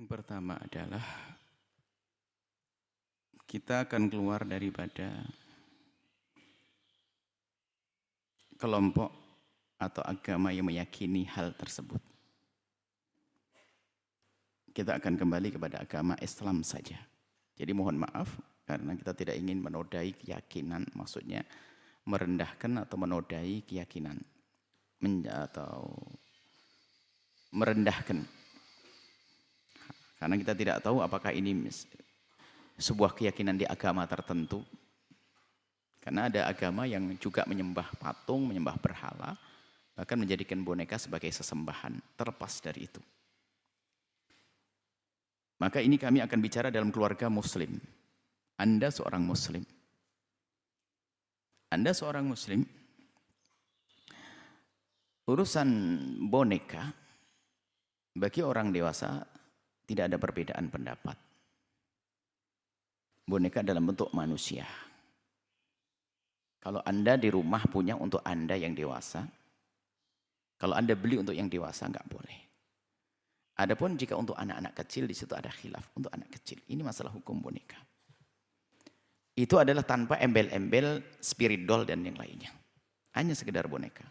Yang pertama adalah kita akan keluar daripada kelompok atau agama yang meyakini hal tersebut. Kita akan kembali kepada agama Islam saja. Jadi mohon maaf karena kita tidak ingin menodai keyakinan, maksudnya merendahkan atau menodai keyakinan atau merendahkan. Karena kita tidak tahu apakah ini sebuah keyakinan di agama tertentu. Karena ada agama yang juga menyembah patung, menyembah berhala, bahkan menjadikan boneka sebagai sesembahan. Terlepas dari itu. Maka ini kami akan bicara dalam keluarga muslim. Anda seorang muslim. Anda seorang muslim. Urusan boneka, bagi orang dewasa tidak ada perbedaan pendapat. Boneka dalam bentuk manusia. Kalau Anda di rumah punya untuk Anda yang dewasa, kalau Anda beli untuk yang dewasa enggak boleh. Adapun jika untuk anak-anak kecil, di situ ada khilaf untuk anak kecil. Ini masalah hukum boneka. Itu adalah tanpa embel-embel spirit doll dan yang lainnya. Hanya sekedar boneka.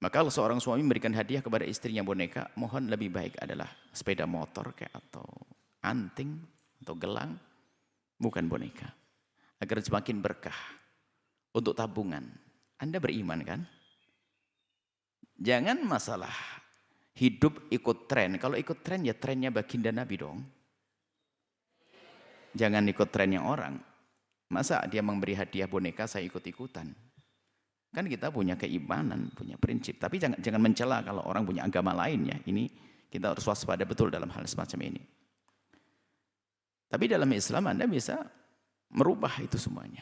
Maka kalau seorang suami memberikan hadiah kepada istrinya boneka, mohon lebih baik adalah sepeda motor kayak atau anting atau gelang, bukan boneka. Agar semakin berkah untuk tabungan. Anda beriman kan? Jangan masalah hidup ikut tren. Kalau ikut tren ya trennya baginda Nabi dong. Jangan ikut trennya orang. Masa dia memberi hadiah boneka saya ikut-ikutan. Kan kita punya keimanan, punya prinsip. Tapi jangan mencela kalau orang punya agama lain ya. Ini kita harus waspada betul dalam hal semacam ini. Tapi dalam Islam Anda bisa merubah itu semuanya.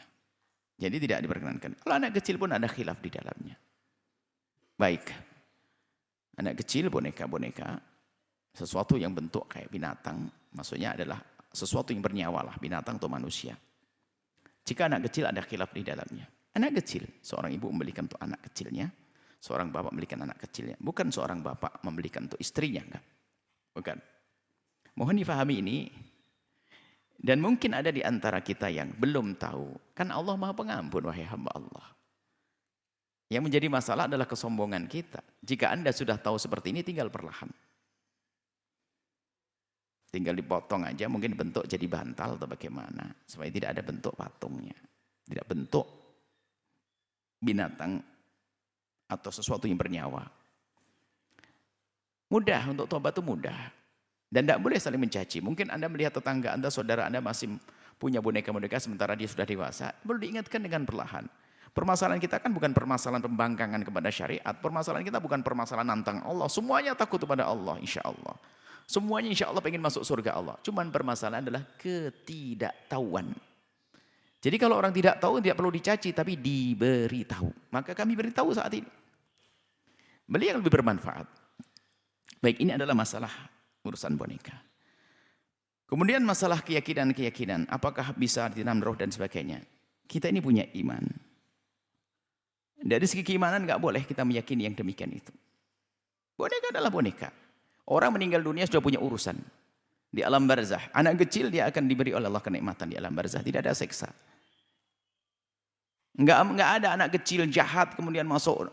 Jadi tidak diperkenankan. Kalau anak kecil pun ada khilaf di dalamnya. Baik. Anak kecil boneka-boneka. Sesuatu yang bentuk kayak binatang. Maksudnya adalah sesuatu yang bernyawa lah. Binatang atau manusia. Jika anak kecil ada khilaf di dalamnya. Anak kecil. Seorang ibu membelikan untuk anak kecilnya. Seorang bapak membelikan anak kecilnya. Bukan seorang bapak membelikan untuk istrinya. Enggak. Bukan. Mohon difahami ini. Dan mungkin ada di antara kita yang belum tahu. Kan Allah Maha Pengampun, wahai hamba Allah. Yang menjadi masalah adalah kesombongan kita. Jika Anda sudah tahu seperti ini, tinggal perlahan. Tinggal dipotong aja, mungkin bentuk jadi bantal atau bagaimana. Supaya tidak ada bentuk patungnya. Tidak bentuk binatang atau sesuatu yang bernyawa. Mudah, untuk tobat itu mudah. Dan tidak boleh saling mencaci. Mungkin Anda melihat tetangga Anda, saudara Anda masih punya boneka-boneka sementara dia sudah dewasa. Perlu diingatkan dengan perlahan. Permasalahan kita kan bukan permasalahan pembangkangan kepada syariat. Permasalahan kita bukan permasalahan nantang Allah. Semuanya takut kepada Allah, insya Allah. Semuanya insya Allah pengen masuk surga Allah. Cuman permasalahan adalah ketidaktahuan. Jadi kalau orang tidak tahu, tidak perlu dicaci, tapi diberitahu. Maka kami beritahu saat ini. Beli yang lebih bermanfaat. Baik, ini adalah masalah urusan boneka. Kemudian masalah keyakinan-keyakinan. Apakah bisa ditanam roh dan sebagainya. Kita ini punya iman. Dari segi keimanan nggak boleh kita meyakini yang demikian itu. Boneka adalah boneka. Orang meninggal dunia sudah punya urusan. Di alam barzah. Anak kecil dia akan diberi oleh Allah kenikmatan di alam barzah. Tidak ada seksa. Nggak ada anak kecil jahat kemudian masuk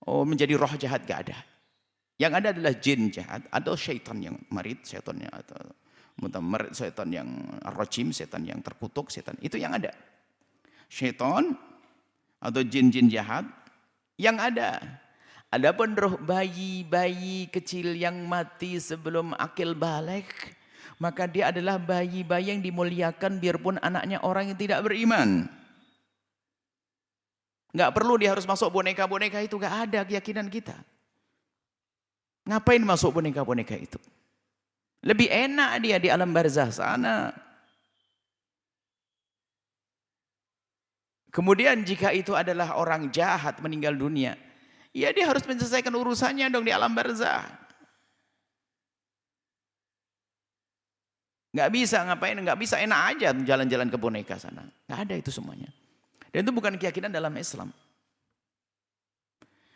menjadi roh jahat. Nggak ada. Yang ada adalah jin jahat atau syaitan yang marid, syaitannya atau mutamarrid, syaitan yang rajim, syaitan yang terkutuk, syaitan itu yang ada. Syaitan atau jin-jin jahat yang ada. Adapun roh bayi-bayi kecil yang mati sebelum akil balik, maka dia adalah bayi-bayi yang dimuliakan biarpun anaknya orang yang tidak beriman. Nggak perlu dia harus masuk boneka-boneka itu, nggak ada keyakinan kita. Ngapain masuk boneka-boneka itu? Lebih enak dia di alam barzah sana. Kemudian jika itu adalah orang jahat meninggal dunia, ya dia harus menyelesaikan urusannya dong di alam barzah. Nggak bisa ngapain, nggak bisa enak aja jalan-jalan ke boneka sana. Nggak ada itu semuanya. Dan itu bukan keyakinan dalam Islam.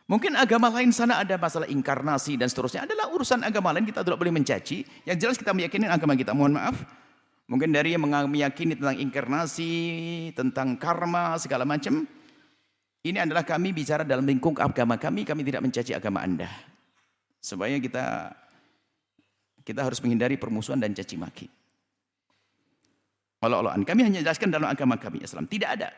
Mungkin agama lain sana ada masalah inkarnasi dan seterusnya. Adalah urusan agama lain, kita tidak boleh mencaci. Yang jelas kita meyakini agama kita. Mohon maaf. Mungkin dari yang meyakini tentang inkarnasi, tentang karma, segala macam. Ini adalah kami bicara dalam lingkup agama kami tidak mencaci agama Anda. Supaya kita harus menghindari permusuhan dan caci maki. Allah-Allahan. Kami hanya jelaskan dalam agama kami Islam. Tidak ada.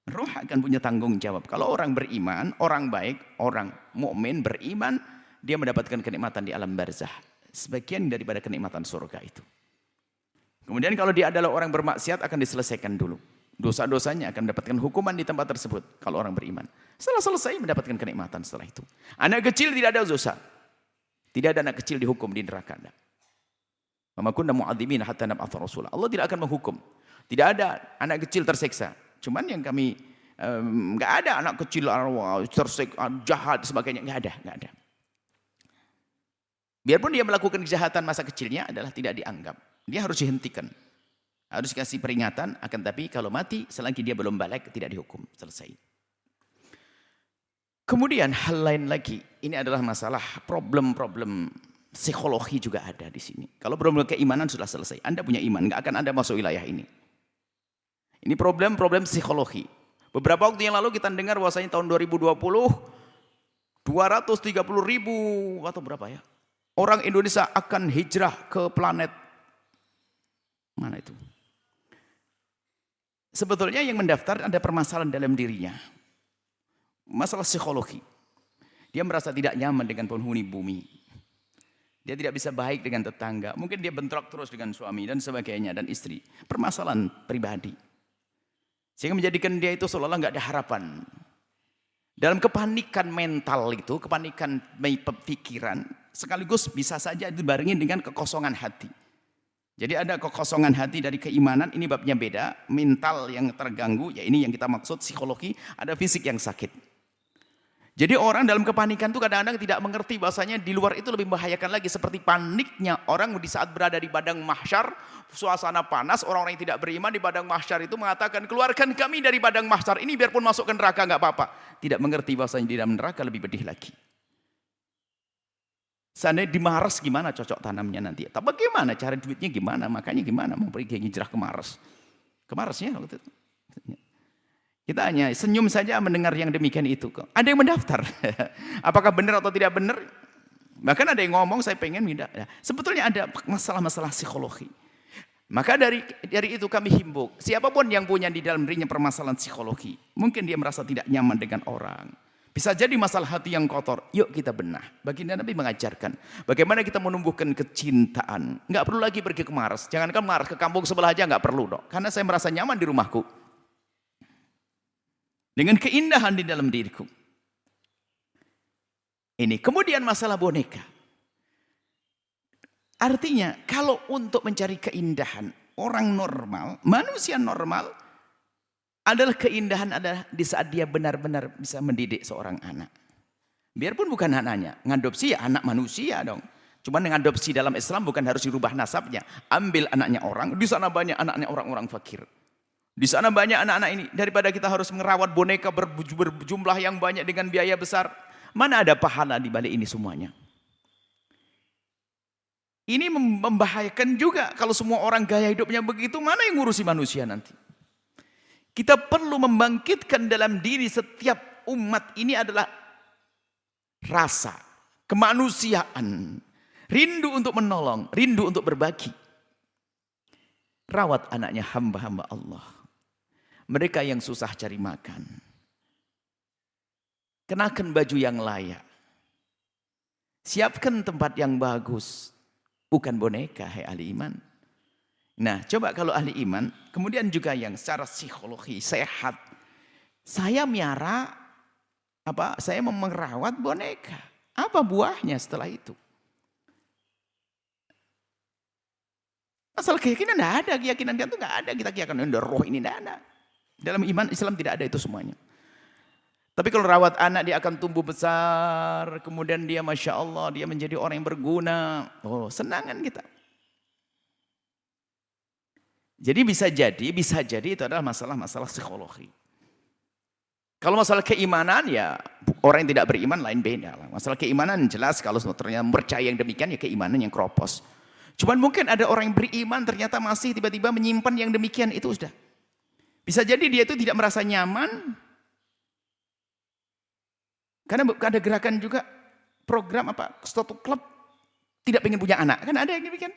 Roh akan punya tanggung jawab. Kalau orang beriman, orang baik, orang mukmin beriman, dia mendapatkan kenikmatan di alam barzah. Sebagian daripada kenikmatan surga itu. Kemudian kalau dia adalah orang bermaksiat akan diselesaikan dulu. Dosa-dosanya akan mendapatkan hukuman di tempat tersebut. Kalau orang beriman. Setelah selesai mendapatkan kenikmatan setelah itu. Anak kecil tidak ada dosa. Tidak ada anak kecil dihukum di neraka. Wa kunna mu'adzibina hatta nab'atha rasula. Allah tidak akan menghukum. Tidak ada anak kecil tersiksa. Cuman yang kami nggak ada anak kecil tersiksa jahat sebagainya, nggak ada. Biarpun dia melakukan kejahatan masa kecilnya adalah tidak dianggap. Dia harus dihentikan. Harus dikasih peringatan, akan tapi kalau mati selagi dia belum balik tidak dihukum, selesai. Kemudian hal lain lagi, ini adalah masalah problem-problem psikologi juga ada di sini. Kalau problem keimanan sudah selesai, Anda punya iman, nggak akan Anda masuk wilayah ini. Ini problem-problem psikologi. Beberapa waktu yang lalu kita dengar bahwasanya tahun 2020 230.000 atau berapa ya? Orang Indonesia akan hijrah ke planet mana itu? Sebetulnya yang mendaftar ada permasalahan dalam dirinya. Masalah psikologi. Dia merasa tidak nyaman dengan penghuni bumi. Dia tidak bisa baik dengan tetangga. Mungkin dia bentrok terus dengan suami dan sebagainya dan istri. Permasalahan pribadi. Sehingga menjadikan dia itu seolah-olah nggak ada harapan. Dalam kepanikan mental itu, kepanikan pikiran, sekaligus bisa saja dibarengin dengan kekosongan hati. Jadi ada kekosongan hati dari keimanan, ini babnya beda. Mental yang terganggu, ya ini yang kita maksud psikologi, ada fisik yang sakit. Jadi orang dalam kepanikan itu kadang-kadang tidak mengerti bahasanya di luar itu lebih membahayakan lagi. Seperti paniknya orang di saat berada di padang mahsyar, suasana panas, orang-orang yang tidak beriman di padang mahsyar itu mengatakan, keluarkan kami dari padang mahsyar ini biarpun masuk ke neraka nggak apa-apa. Tidak mengerti bahasanya di dalam neraka lebih pedih lagi. Seandainya di Mars gimana cocok tanamnya nanti? Tapi bagaimana cara duitnya gimana? Makanya gimana mau pergi hijrah ke Mars? Ke Marsnya waktu itu. Kita hanya senyum saja mendengar yang demikian itu. Ada yang mendaftar. Apakah benar atau tidak benar? Bahkan ada yang ngomong saya pengen pindah. Sebetulnya ada masalah-masalah psikologi. Maka dari itu kami himbau. Siapapun yang punya di dalam dirinya permasalahan psikologi. Mungkin dia merasa tidak nyaman dengan orang. Bisa jadi masalah hati yang kotor. Yuk kita benah. Baginda Nabi mengajarkan. Bagaimana kita menumbuhkan kecintaan. Nggak perlu lagi pergi ke Mars. Jangankan Mars, ke kampung sebelah aja nggak perlu dong. Karena saya merasa nyaman di rumahku. Dengan keindahan di dalam diriku. Ini kemudian masalah boneka. Artinya kalau untuk mencari keindahan orang normal, manusia normal adalah keindahan adalah di saat dia benar-benar bisa mendidik seorang anak. Biarpun bukan anaknya, ngadopsi ya anak manusia dong. Cuman ngadopsi dalam Islam bukan harus dirubah nasabnya. Ambil anaknya orang, di sana banyak anaknya orang-orang fakir. Di sana banyak anak-anak ini. Daripada kita harus merawat boneka berjumlah yang banyak dengan biaya besar. Mana ada pahala di balik ini semuanya? Ini membahayakan juga. Kalau semua orang gaya hidupnya begitu, mana yang ngurusi manusia nanti? Kita perlu membangkitkan dalam diri setiap umat ini adalah rasa, kemanusiaan. Rindu untuk menolong, rindu untuk berbagi. Rawat anaknya hamba-hamba Allah. Mereka yang susah cari makan. Kenakan baju yang layak. Siapkan tempat yang bagus. Bukan boneka, hai ahli iman. Nah, coba kalau ahli iman, kemudian juga yang secara psikologi, sehat. Saya miara, saya merawat boneka. Apa buahnya setelah itu? Asal keyakinan tidak ada, keyakinan itu tidak ada. Kita keyakinan roh ini tidak ada. Dalam iman Islam tidak ada itu semuanya. Tapi kalau rawat anak dia akan tumbuh besar. Kemudian dia Masya Allah dia menjadi orang yang berguna. Oh senangan kita. Jadi bisa jadi itu adalah masalah-masalah psikologi. Kalau masalah keimanan ya orang yang tidak beriman lain beda lah. Masalah keimanan jelas kalau ternyata percaya yang demikian ya keimanan yang kropos. Cuman mungkin ada orang yang beriman ternyata masih tiba-tiba menyimpan yang demikian, itu sudah. Bisa jadi dia itu tidak merasa nyaman. Karena ada gerakan juga program suatu klub tidak pengen punya anak. Kan ada yang demikian.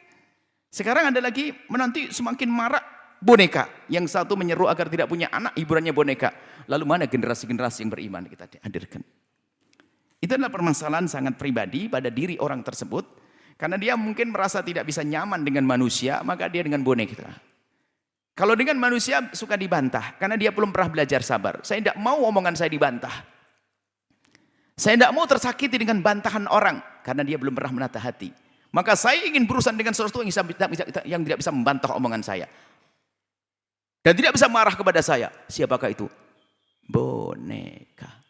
Sekarang ada lagi menanti semakin marak boneka. Yang satu menyeru agar tidak punya anak, hiburannya boneka. Lalu mana generasi-generasi yang beriman kita hadirkan. Itu adalah permasalahan sangat pribadi pada diri orang tersebut. Karena dia mungkin merasa tidak bisa nyaman dengan manusia, maka dia dengan boneka. Kalau dengan manusia suka dibantah, karena dia belum pernah belajar sabar. Saya tidak mau omongan saya dibantah. Saya tidak mau tersakiti dengan bantahan orang, karena dia belum pernah menata hati. Maka saya ingin berurusan dengan sesuatu yang tidak bisa membantah omongan saya. Dan tidak bisa marah kepada saya. Siapakah itu? Boneka.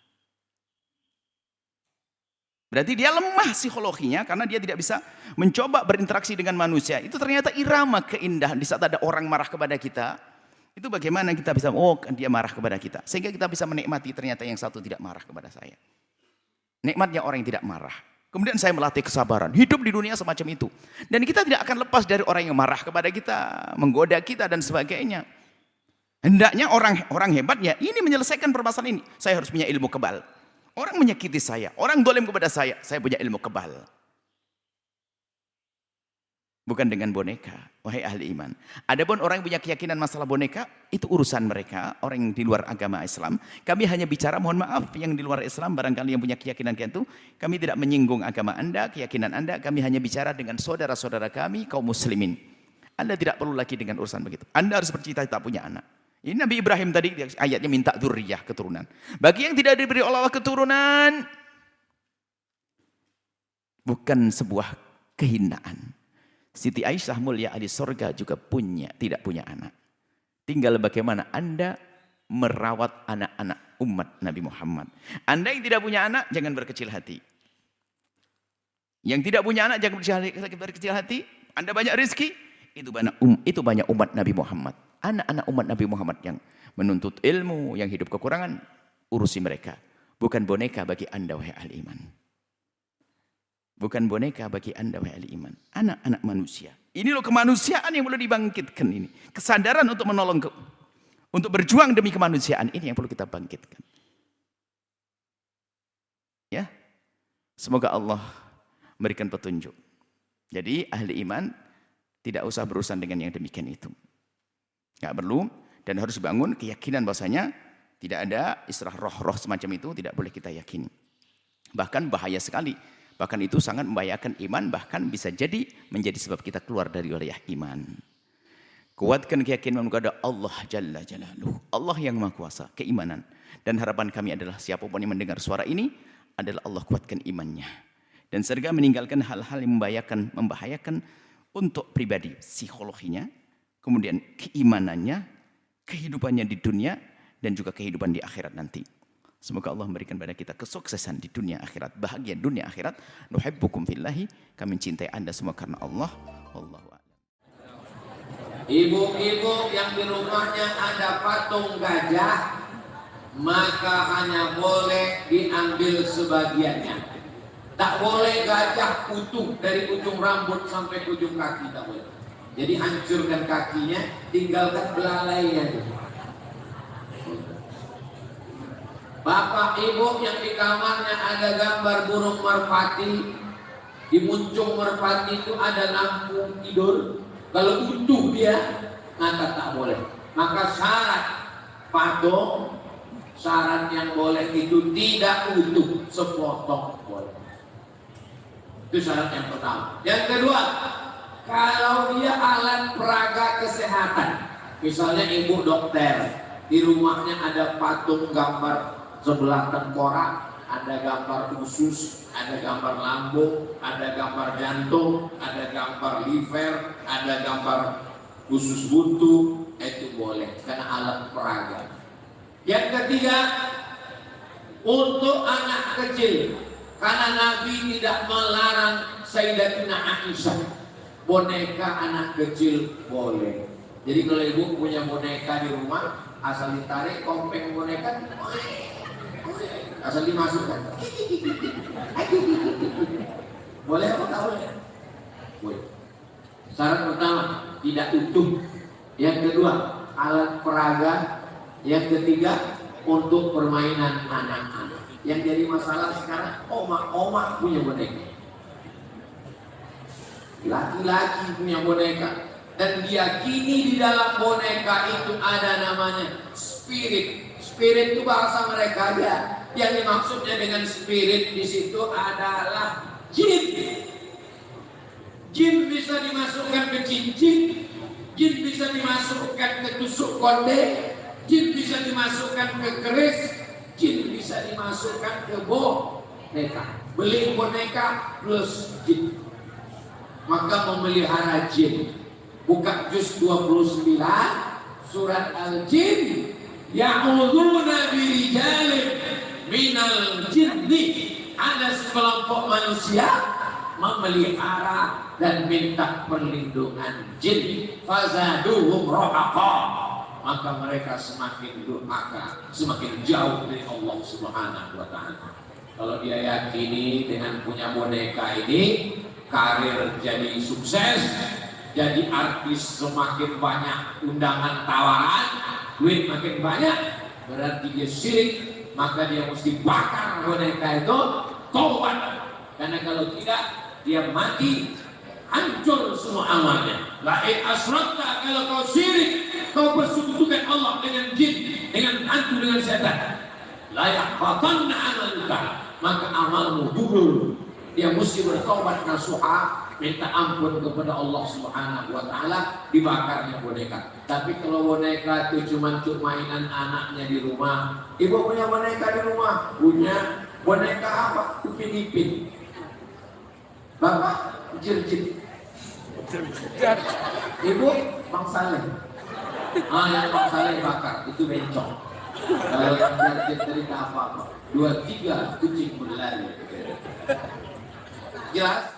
Berarti dia lemah psikologinya karena dia tidak bisa mencoba berinteraksi dengan manusia. Itu ternyata irama keindahan di saat ada orang marah kepada kita. Itu bagaimana kita bisa, dia marah kepada kita. Sehingga kita bisa menikmati ternyata yang satu tidak marah kepada saya. Nikmatnya orang yang tidak marah. Kemudian saya melatih kesabaran. Hidup di dunia semacam itu. Dan kita tidak akan lepas dari orang yang marah kepada kita, menggoda kita dan sebagainya. Hendaknya orang hebat ya ini menyelesaikan permasalahan ini. Saya harus punya ilmu kebal. Orang menyakiti saya, orang dolim kepada saya punya ilmu kebal. Bukan dengan boneka, wahai ahli iman. Adapun orang yang punya keyakinan masalah boneka, itu urusan mereka, orang yang di luar agama Islam. Kami hanya bicara, mohon maaf, yang di luar Islam, barangkali yang punya keyakinan itu, kami tidak menyinggung agama Anda, keyakinan Anda, kami hanya bicara dengan saudara-saudara kami, kaum muslimin. Anda tidak perlu lagi dengan urusan begitu. Anda harus bercita-cita punya anak. Ini Nabi Ibrahim tadi ayatnya minta dzurriyyah, keturunan. Bagi yang tidak diberi Allah keturunan, bukan sebuah kehinaan. Siti Aisyah mulia di surga juga tidak punya anak. Tinggal bagaimana Anda merawat anak-anak umat Nabi Muhammad. Anda yang tidak punya anak, jangan berkecil hati. Yang tidak punya anak, jangan berkecil hati. Anda banyak rezeki, itu banyak umat Nabi Muhammad. Anak-anak umat Nabi Muhammad yang menuntut ilmu, yang hidup kekurangan, urusi mereka. Bukan boneka bagi Anda, wahai ahli iman. Bukan boneka bagi Anda, wahai ahli iman. Anak-anak manusia. Ini loh kemanusiaan yang perlu dibangkitkan ini. Kesadaran untuk menolong, untuk berjuang demi kemanusiaan ini yang perlu kita bangkitkan. Ya, semoga Allah memberikan petunjuk. Jadi ahli iman tidak usah berurusan dengan yang demikian itu. Nggak perlu, dan harus bangun keyakinan bahwasanya tidak ada istilah roh-roh semacam itu, tidak boleh kita yakini. Bahkan bahaya sekali, bahkan itu sangat membahayakan iman, bahkan bisa jadi menjadi sebab kita keluar dari wilayah iman. Kuatkan keyakinan kepada Allah Jalla Jalaluhu, Allah yang Maha Kuasa, keimanan. Dan harapan kami adalah siapapun yang mendengar suara ini, adalah Allah kuatkan imannya. Dan segera meninggalkan hal-hal yang membahayakan untuk pribadi, psikologinya, kemudian keimanannya, kehidupannya di dunia, dan juga kehidupan di akhirat nanti. Semoga Allah memberikan pada kita kesuksesan di dunia akhirat, bahagia dunia akhirat. Nuhibbukum fillahi, kami mencintai Anda semua karena Allah. Wallahu a'lam. Ibu-ibu yang di rumahnya ada patung gajah, maka hanya boleh diambil sebagiannya. Tak boleh gajah utuh dari ujung rambut sampai ujung kaki, tak boleh. Jadi hancurkan kakinya, tinggalkan belalainya. Bapak ibu yang di kamarnya ada gambar burung merpati, di muncung merpati itu ada lampu tidur. Kalau utuh dia, maka tak boleh. Maka syarat patung, syarat yang boleh itu tidak utuh, sepotong boleh. Itu syarat yang pertama. Yang kedua, kalau dia alat peraga kesehatan, misalnya ibu dokter, di rumahnya ada patung gambar sebelah tengkorak, ada gambar usus, ada gambar lambung, ada gambar jantung, ada gambar liver, ada gambar usus buntu, itu boleh karena alat peraga. Yang ketiga, untuk anak kecil, karena Nabi tidak melarang Sayyidatina Aisyah, boneka anak kecil boleh. Jadi kalau ibu punya boneka di rumah, asal ditarik kompeng boneka, asal dimasukkan. Boleh apa tak boleh? Boleh. Syarat pertama, tidak utuh. Yang kedua, alat peraga. Yang ketiga, untuk permainan anak-anak. Yang jadi masalah sekarang, oma punya boneka. Laki-laki punya boneka. Dan diyakini di dalam boneka itu ada namanya spirit. Spirit itu bahasa mereka aja. Yang dimaksudnya dengan spirit di situ adalah jin. Jin bisa dimasukkan ke cincin, jin bisa dimasukkan ke tusuk konde, jin bisa dimasukkan ke keris, jin bisa dimasukkan ke boneka. Beli boneka plus jin. Maka memelihara jin. Buka juz 29 surat Al-Jin. Ya'udzuuna birijalin minal jinni. Ada sekelompok manusia memelihara dan minta perlindungan jin. Fazaduhum rahaqa. Maka mereka semakin durhaka, semakin jauh dari Allah Subhanahu wa ta'ala. Kalau dia yakini dengan punya boneka ini karir jadi sukses, jadi artis semakin banyak undangan tawaran, duit makin banyak, berarti dia syirik, maka dia mesti bakar boneka itu, taubat. Karena kalau tidak, dia mati, hancur semua amalnya. La'in asrakta, kalau kau syirik, kau bersekutukan Allah dengan jin, dengan hantu, dengan setan, layak batanna amaluka, maka amalmu gugur. Dia mesti bertobat nasuha, minta ampun kepada Allah Subhanahu wa ta'ala, dibakarnya boneka. Tapi kalau boneka itu cuma untuk mainan anaknya di rumah, ibu punya boneka di rumah? Punya. Boneka apa? Upin Ipin. Bapak? Jir-jir. Ibu? Bang Saleh. Yang Bang Saleh bakar, itu bencong. Kalau yang jir-jir cerita apa-apa, 2-3 kucing berlari. Jelas?